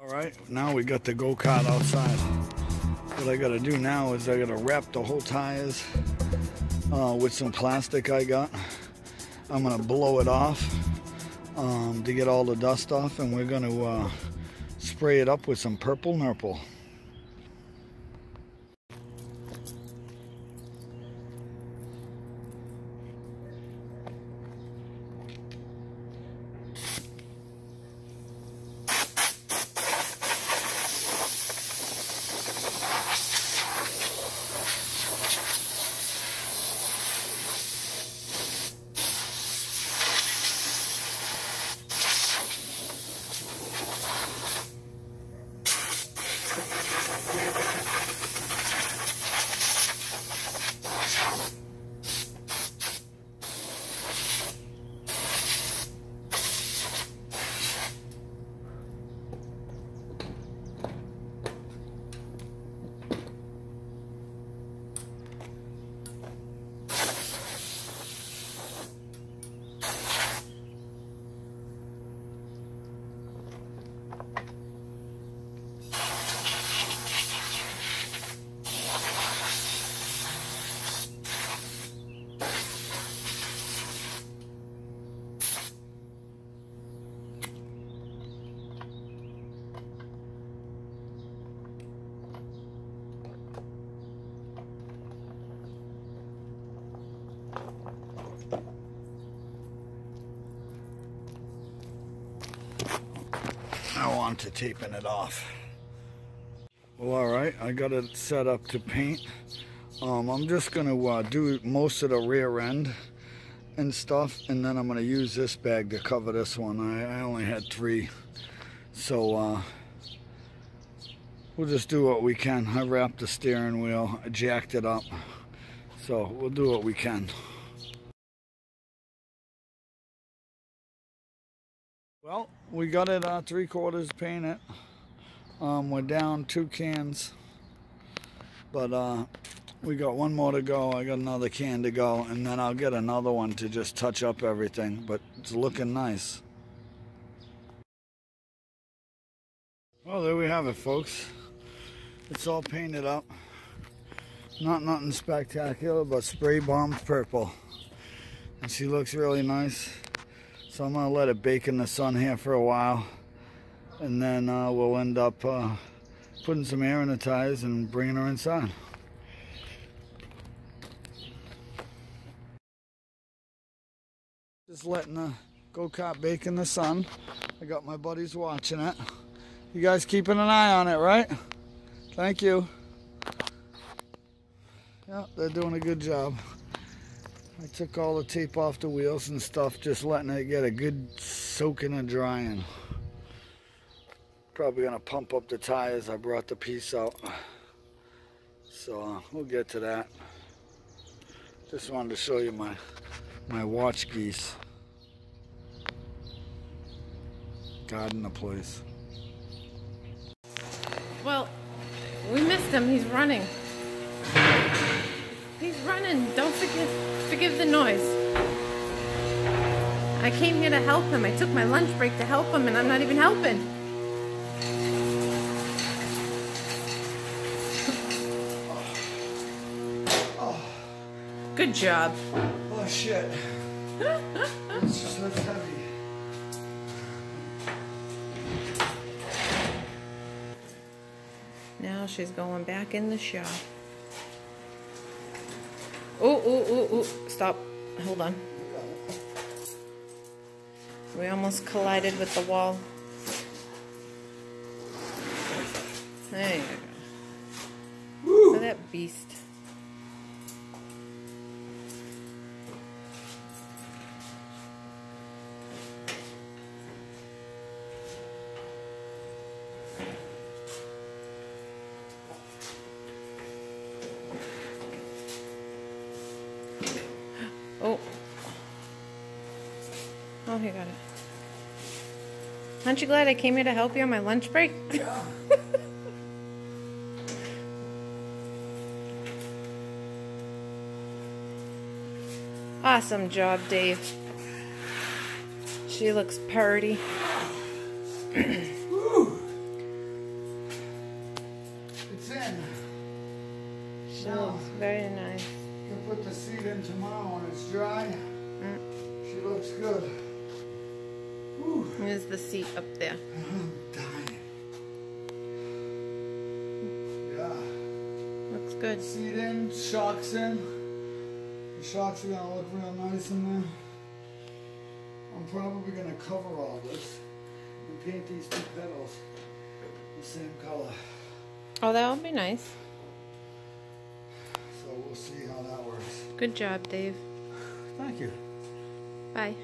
Alright, now we got the go-kart outside. What I gotta do now is I gotta wrap the whole tires with some plastic I got. I'm gonna blow it off to get all the dust off, and we're gonna spray it up with some purple nurple. Now on to taping it off. Well, alright, I got it set up to paint. I'm just going to do most of the rear end and stuff, and then I'm going to use this bag to cover this one. I only had 3, so we'll just do what we can. I wrapped the steering wheel, I jacked it up, so we'll do what we can. Well, we got it 3/4 painted. We're down 2 cans, but we got 1 more to go. I got another can to go, and then I'll get another one to just touch up everything, but it's looking nice. Well, there we have it, folks. It's all painted up. Nothing spectacular, but spray bombed purple, and she looks really nice. So I'm gonna let it bake in the sun here for a while, and then we'll end up putting some air in the tires and bringing her inside. Just letting the go-kart bake in the sun. I got my buddies watching it. You guys keeping an eye on it, right? Thank you. Yeah, they're doing a good job. I took all the tape off the wheels and stuff, just letting it get a good soaking and drying. Probably gonna pump up the tires. I brought the piece out, so we'll get to that. Just wanted to show you my watch geese. Guarding the place. Well, we missed him. He's running. He's running. Don't forgive the noise. I came here to help him. I took my lunch break to help him, and I'm not even helping. Good job. Oh shit. That's heavy. Now she's going back in the shop. Oh, stop. Hold on. We almost collided with the wall. There you go. Look at that beast. Oh, he got it. Aren't you glad I came here to help you on my lunch break? Yeah. Awesome job, Dave. She looks purty. now. looks very nice. You can put the seat in tomorrow when it's dry. She looks good. Whew. Here's the seat up there. I'm dying. Yeah. Looks good. Seat in, shocks in. The shocks are gonna look real nice in there. I'm probably gonna cover all this and paint these two pedals the same color. Oh, that would be nice. So we'll see how that works. Good job, Dave. Thank you. Bye.